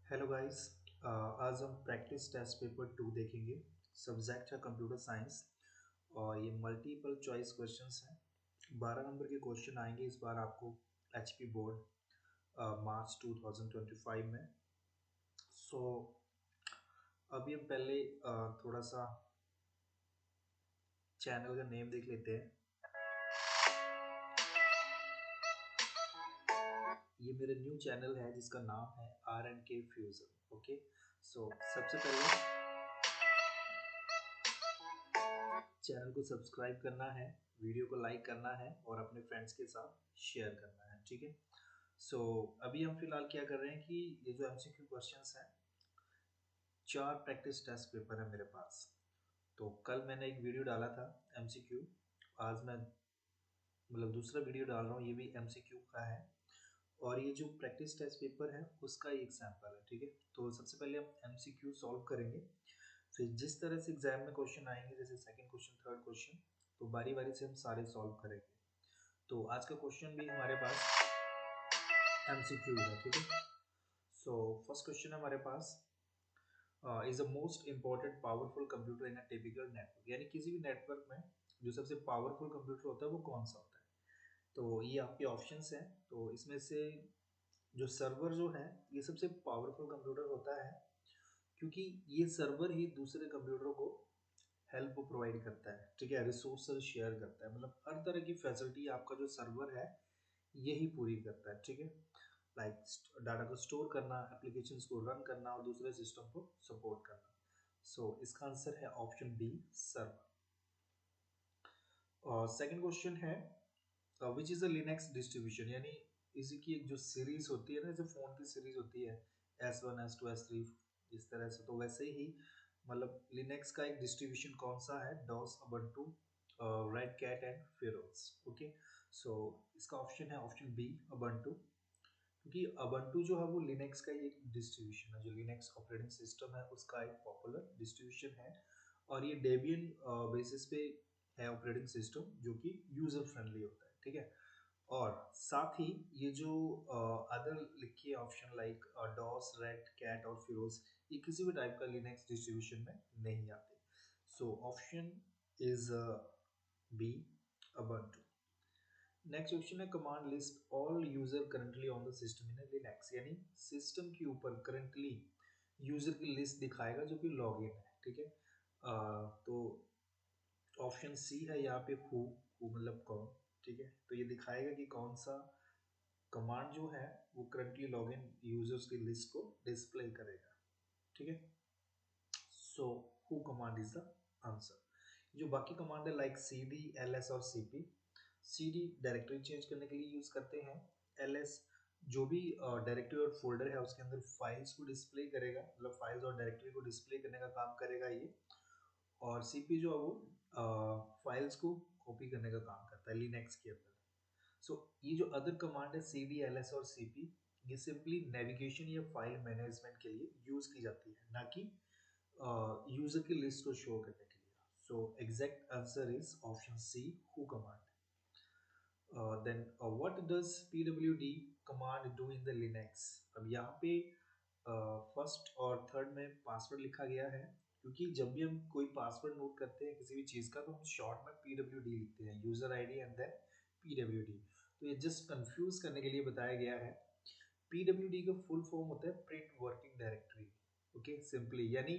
Hello guys. आज हम practice test paper 2 देखेंगे। सब्जेक्ट है कंप्यूटर साइंस और ये मल्टीपल चॉइस क्वेश्चंस हैं। 12 नंबर के क्वेश्चन आएंगे इस बार आपको एचपी बोर्ड मार्च 2025 में। सो अभी हम पहले थोड़ा सा चैनल का नेम देख लेते हैं। ये मेरा न्यू चैनल है जिसका नाम है R&K फ्यूजन। ओके, सो सबसे पहले चैनल को सब्सक्राइब करना है, वीडियो को लाइक करना है और अपने फ्रेंड्स के साथ शेयर करना है। ठीक है। सो अभी हम फिलहाल क्या कर रहे हैं कि ये जो एमसीक्यू क्वेश्चंस हैं, 4 प्रैक्टिस टेस्ट पेपर है मेरे पास। तो कल मैंने एक वीडियो डाला था एमसीक्यू, आज मैं मतलब दूसरा वीडियो डाल रहा हूँ, ये भी एमसीक्यू का है और ये जो प्रैक्टिस टेस्ट पेपर है उसका ही एग्जाम्पल है। ठीक है। तो सबसे पहले हम एमसीक्यू सॉल्व करेंगे, फिर जिस तरह से एग्जाम में क्वेश्चन आएंगे जैसे सेकंड क्वेश्चन थर्ड क्वेश्चन, तो बारी बारी से हम सारे सॉल्व करेंगे। तो आज का क्वेश्चन भी हमारे पास एमसीक्यू है। ठीक है। सो फर्स्ट क्वेश्चन है हमारे पास, is the most important powerful computer in a typical network, यानी किसी भी नेटवर्क में जो सबसे पावरफुल कंप्यूटर होता है वो कौन सा होता है। तो ये आपके ऑप्शंस हैं। तो इसमें से जो सर्वर जो है ये सबसे पावरफुल कंप्यूटर होता है, क्योंकि ये सर्वर ही दूसरे कंप्यूटरों को हेल्प प्रोवाइड करता है। ठीक है, रिसोर्सेज शेयर करता है, मतलब हर तरह की फैसिलिटी आपका जो सर्वर है यही पूरी करता है। ठीक है, लाइक डाटा को स्टोर करना, एप्लीकेशंस को रन करना और दूसरे सिस्टम को सपोर्ट करना। सो इसका आंसर है ऑप्शन बी, सर्वर। और सेकंड क्वेश्चन है, which is a Linux distribution, यानी इसी की एक जो सीरीज होती है ना, जैसे फोन की सीरीज होती है S1 S2 S3 इस तरह से, तो वैसे ही मतलब लिनक्स का एक डिस्ट्रीब्यूशन कौन सा है, DOS, Ubuntu, Red Hat and फेरोज। ओके, सो इसका ऑप्शन है ऑप्शन बी, उबुंटू। क्योंकि उबुंटू जो है वो लिनक्स का ही एक डिस्ट्रीब्यूशन है, जो लिनक्स ऑपरेटिंग सिस्टम है उसका एक पॉपुलर डिस्ट्रीब्यूशन है और ये डेबियन बेसिस पे है ऑपरेटिंग सिस्टम, जो कि यूजर फ्रेंडली होता है। ठीक है। और साथ ही ये जो अदर लिखी है option like DOS, red cat और फिरोज, ये किसी भी टाइप का लिनक्स डिस्ट्रीब्यूशन में नहीं आते। So option is B, Ubuntu. Next question है, command list all user currently on the system in Linux, यानी सिस्टम के ऊपर करंटली यूजर की लिस्ट दिखाएगा जो कि लॉगिन है। ठीक है। तो ऑप्शन सी है यहाँ पे हु मतलब कौन। ठीक है, तो ये दिखाएगा कि कौन सा कमांड जो है वो करंटली लॉगिन यूजर्स की लिस्ट को डिस्प्ले करेगा। ठीक है। So who command is the answer. जो बाकी कमांड है लाइक cd, ls और cp, cd डायरेक्टरी चेंज करने के लिए यूज करते हैं, ls जो भी डायरेक्टरी और फोल्डर है उसके अंदर फाइल्स को डिस्प्ले करेगा, मतलब फाइल्स और डायरेक्टरी को डिस्प्ले करने का काम करेगा ये, और cp जो है वो फाइल्स को कॉपी करने का काम करता है लिनक्स के अंदर। सो ये जो अदर कमांड है cd, ls और cp, ये सिंपली नेविगेशन या फाइल मैनेजमेंट के लिए यूज की जाती है, ना कि यूजर की लिस्ट को शो करने के लिए। So exact answer is option C, who command. Then what does pwd command do in the Linux. अब यहाँ पे फर्स्ट और थर्ड में पासवर्ड लिखा गया है, क्योंकि जब भी हम कोई पासवर्ड नोट करते हैं किसी भी चीज का तो हम शॉर्ट में pwd लिखते हैं, user ID and then pwd। तो ये जस्ट कंफ्यूज करने के लिए बताया गया है। pwd का फुल फॉर्म होता है print working directory. Okay, simply यानी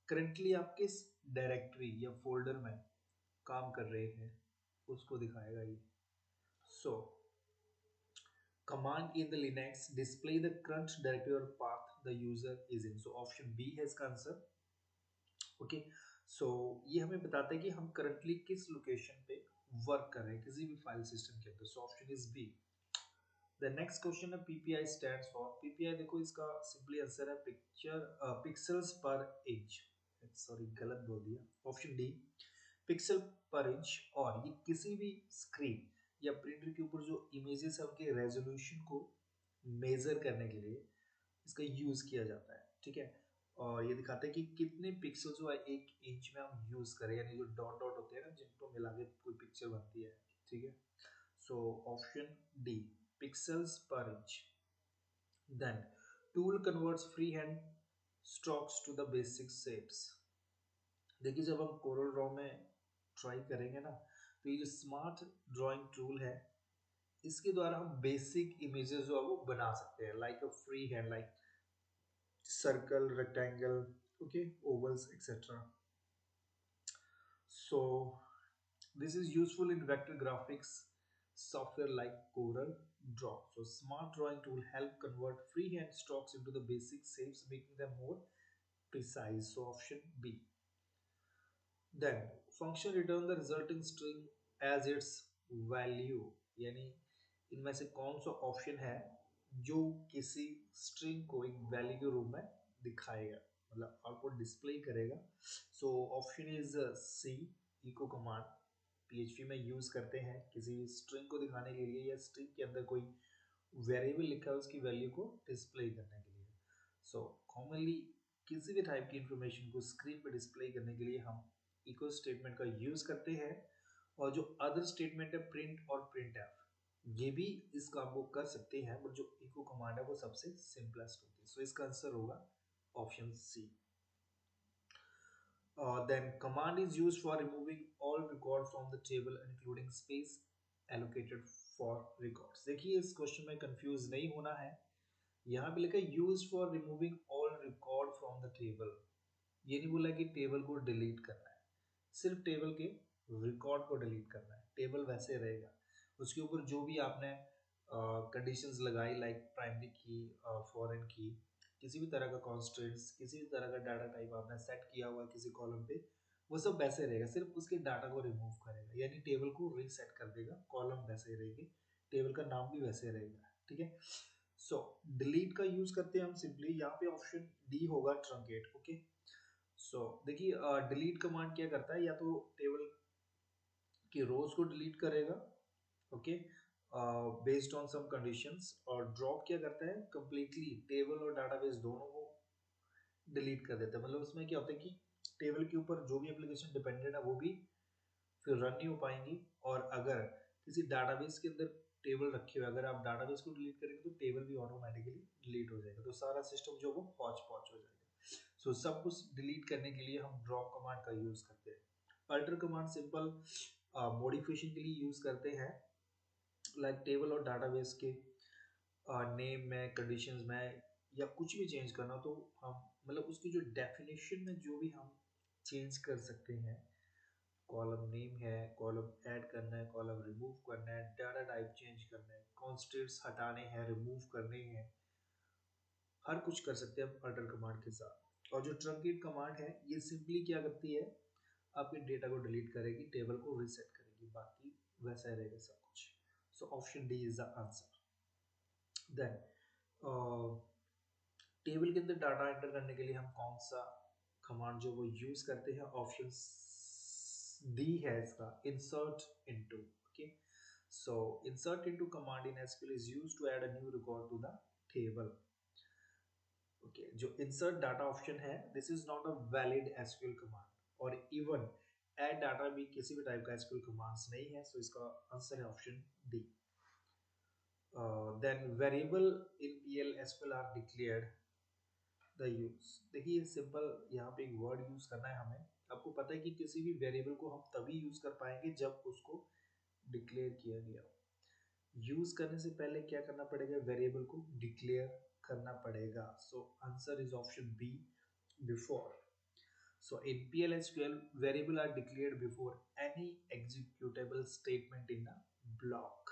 करंटली आप किस डायरेक्टरी या फोल्डर में काम कर रहे हैं उसको दिखाएगा ये। सो command in the linux display the current directory or path the user is in, so option b है इसका आंसर। ओके, सो ये हमें बताता है कि हम करंटली किस लोकेशन पे वर्क कर रहे हैं किसी भी फाइल सिस्टम के अंदर। So option is B. The next question है, पीपीआई स्टैंड्स फॉर, पीपीआई देखो इसका सिंपली आंसर है picture pixels per inch, sorry गलत बोल दिया, option D, pixel per inch. और ये किसी भी स्क्रीन या प्रिंटर के ऊपर जो इमेजेस है उनके रेजोल्यूशन को मेजर करने के लिए इसका यूज किया जाता है। ठीक है, और ये दिखाता है कि कितने पिक्सल जो है एक इंच में हम यूज करें, यानी जो डॉट डॉट होते हैं ना जिनको मिला के कोई पिक्चर बनती है। ठीक है, so option D, pixels per inch. Then tool converts free hand strokes to the basic shapes. देखिए जब हम कोरल ड्रॉ में ट्राई करेंगे ना, तो ये जो स्मार्ट ड्राइंग टूल है, इसके द्वारा हम बेसिक इमेजेस जो है वो बना सकते हैं, like a free hand, like circle, rectangle, okay, ovals, etc. So this is useful in vector graphics software like Corel Draw. So smart drawing tool help convert freehand strokes into the basic shapes, making them more precise. So option B. Then function return the resulting string as its value, यानी इनमें से कौन सा option है जो किसी string को एक वैल्यू के रूप में दिखाएगा, मतलब आउटपुट डिस्प्ले करेगा। So option is C, echo command PHP में यूज करते हैं किसी स्ट्रिंग को दिखाने के लिए, या स्ट्रिंग के अंदर कोई वेरिएबल लिखा है उसकी वैल्यू को डिस्प्ले करने के लिए। सो कॉमनली किसी भी टाइप की इंफॉर्मेशन को स्क्रीन पर डिस्प्ले करने के लिए हम इको स्टेटमेंट का यूज करते हैं। और जो अदर स्टेटमेंट है प्रिंट और प्रिंट एफ, ये भी इस काम को कर सकते हैं, बट जो इको कमांड है वो सबसे सिंपलेस्ट होती है। सो इसका आंसर होगा option C. Then command is used for removing all record from the table including space allocated for records। देखिए इस क्वेश्चन में कंफ्यूज नहीं होना है, यहाँ पे लिखा है use for removing all record from the table. ये नहीं बोला कि टेबल को डिलीट करना है, सिर्फ टेबल के रिकॉर्ड को डिलीट करना है, टेबल वैसे रहेगा। उसके ऊपर जो भी आपने कंडीशंस लगाई, लाइक प्राइमरी की, फॉरेन की, किसी भी तरह का कॉन्स्टेंट्स, किसी भी तरह का डाटा टाइप आपने सेट किया हुआ है किसी कॉलम पे, वो सब वैसे रहेगा, सिर्फ उसके डाटा को रिमूव करेगा, यानी टेबल को रीसेट कर देगा, कॉलम वैसे रहेंगे, टेबल का नाम भी वैसे रहेगा, ठीक है। सो डिलीट का यूज करते हैं हम सिंपली, यहाँ पे ऑप्शन डी होगा, ट्रंकेट, ओके। सो देखिए डिलीट कमांड क्या करता है, या तो टेबल की रोज को डिलीट करेगा, okay, based on some conditions, और ड्रॉप क्या करता है, कंप्लीटली टेबल और डाटाबेस दोनों को डिलीट कर देता है। मतलब उसमें क्या होता है कि टेबल के ऊपर जो भी एप्लीकेशन डिपेंडेंट है वो भी फिर रन नहीं हो पाएंगी, और अगर किसी डाटाबेस के अंदर टेबल रखे हुए, अगर आप डाटाबेस को डिलीट करेंगे तो टेबल भी ऑटोमेटिकली डिलीट हो जाएगा, तो सारा सिस्टम जो वो पॉच पॉच हो जाएगा। सो सब कुछ डिलीट करने के लिए हम ड्रॉप कमांड का यूज करते हैं। अल्टर कमांड सिंपल मॉडिफिकेशन के लिए यूज करते हैं, लाइक टेबल और डाटाबेस के नेम में, कंडीशंस में, या कुछ भी चेंज करना, तो हम मतलब उसकी जो डेफिनेशन में जो भी हम चेंज कर सकते हैं, कॉलम नेम है, कॉलम ऐड करना है, कॉलम रिमूव करना है, डाटा टाइप चेंज करना है, कॉन्स्टेंट्स हटाने हैं, रिमूव करने हैं, हर कुछ कर सकते हैं हम अल्टर कमांड के साथ। और जो ट्रंकेट कमांड है, ये सिंपली क्या करती है, आपके डेटा को डिलीट करेगी, टेबल को रीसेट करेगी, बाकी वैसा ही रहेगा सब कुछ। So option D is the answer. Then table के अंदर डाटा एंटर करने के लिए हम कौन सा कमांड जो वो यूज करते हैं, ऑप्शन डी है इसका, insert into, okay. So insert into command in SQL is used to add a new record to the table, okay. जो इंसर्ट डाटा ऑप्शन है, this is not a valid SQL command, और even add data भी किसी भी type का SQL commands नहीं है, सो इसका आंसर है option D. Then variable in PL SQL are declared the use. देखिए सिंपल यहाँ पे एक वर्ड यूज करना है हमें। आपको पता है कि किसी भी वेरिएबल को हम तभी यूज कर पाएंगे जब उसको डिक्लेयर किया गया हो। यूज करने से पहले क्या करना पड़ेगा, वेरिएबल को डिक्लेयर करना पड़ेगा। So answer is option B, before. So in PL/SQL variable are declared before any executable statement in a block.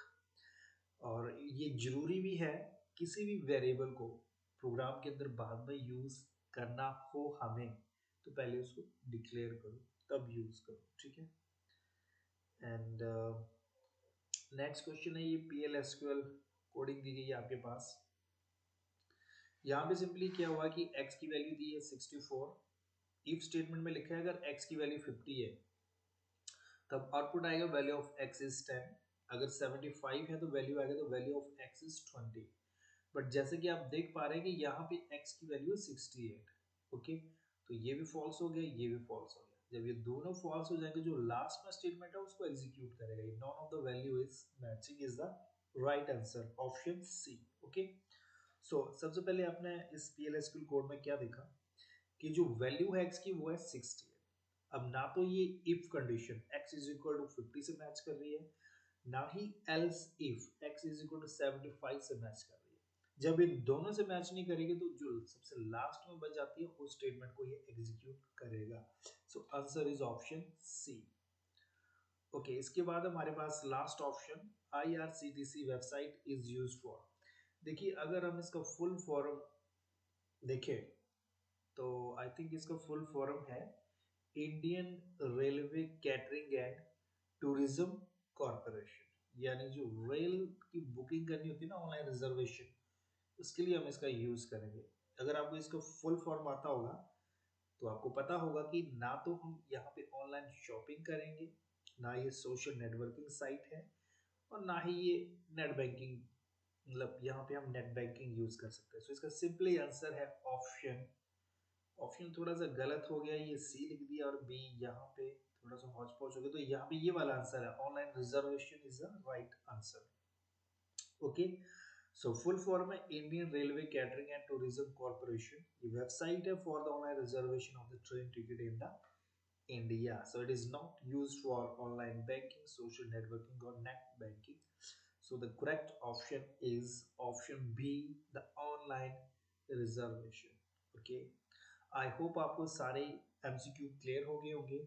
और ये जरूरी भी है, किसी भी वेरिएबल को प्रोग्राम के अंदर बाद में यूज करना हो हमें, तो पहले उसको डिक्लेयर करो तब यूज करो, ठीक है। एंड नेक्स्ट क्वेश्चन है, ये PL/SQL कोडिंग दी गई है आपके पास। यहाँ पे सिंपली क्या हुआ कि x की वैल्यू दी है 64, इफ स्टेटमेंट में लिखा है अगर x की वैल्यू 50 है तब आउटपुट आएगा वैल्यू ऑफ x इज 10, अगर 75 है तो वैल्यू आएगा तो value of x is 20। But जैसे कि आप देख पा रहे हैं कि यहाँ पे x की वैल्यू है 68, ओके। तो ये भी फॉल्स हो गया, ये भी फॉल्स हो गया। जब ये दोनों फॉल्स हो जाएंगे, जो लास्ट में स्टेटमेंट है उसको एग्जीक्यूट करेगा, none of the value is matching, is the right answer, option C, okay. सबसे पहले आपने इस PLSQL कोड में क्या देखा कि जो वैल्यू है x की वो है 60 है। अब ना तो ये if condition x is equal to 50 से मैच कर रही है, ना ही else if x is equal to 75 से मैच कर रही है। जब इन दोनों से मैच नहीं करेगी तो जो सबसे लास्ट में बच जाती है उस स्टेटमेंट को ये एग्जीक्यूट करेगा। So answer is option C. Okay, इसके बाद हमारे पास last option IRCTC website is used for. देखिए अगर हम इसका फुल फॉर्म देखें तो आई थिंक इसका फुल फॉर्म है Indian railway catering and tourism corporation. यानी जो रेल की बुकिंग करनी होती है ना, ऑनलाइन रिजर्वेशन, उसके लिए हम इसका यूज करेंगे। अगर आपको इसका फुल फॉर्म आता होगा तो आपको पता होगा कि ना तो हम यहाँ पे ऑनलाइन शॉपिंग करेंगे, ना ये सोशल नेटवर्किंग साइट है, और ना ही ये नेट बैंकिंग, मतलब यहाँ पे हम नेट बैंकिंग यूज कर सकते हैं। सो इसका सिंपली आंसर है ऑप्शन। ऑप्शन थोड़ा सा गलत हो गया, ये सी लिख दिया और बी यहाँ पे थोड़ा सा हौच पौच हो गया, तो यहाँ पे ये वाला आंसर है, online reservation is the right answer. Okay, so full form है Indian railway catering and tourism corporation. ये वेबसाइट है for the online reservation of the train ticket in the India. So it is not used for online banking, social networking और net banking. So the correct option is option B, the online reservation. Okay. I hope आपको सारे MCQ clear हो गए होंगे,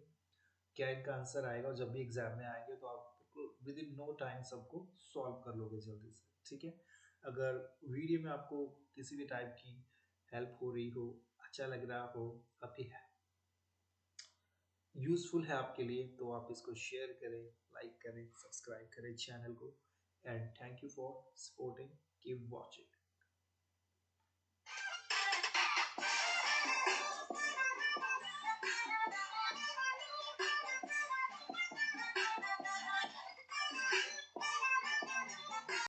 क्या इनका answer आएगा, और जब भी एग्जाम में आएंगे तो आप बिल्कुल विद इन नो टाइम सबको सॉल्व कर लोगे जल्दी से। ठीक है, अगर वीडियो में आपको किसी भी टाइप की हेल्प हो रही हो, अच्छा लग रहा हो, आपकी यूजफुल है आपके लिए, तो आप इसको शेयर करें, लाइक करें, सब्सक्राइब करें चैनल को। And thank you for supporting, keep watching.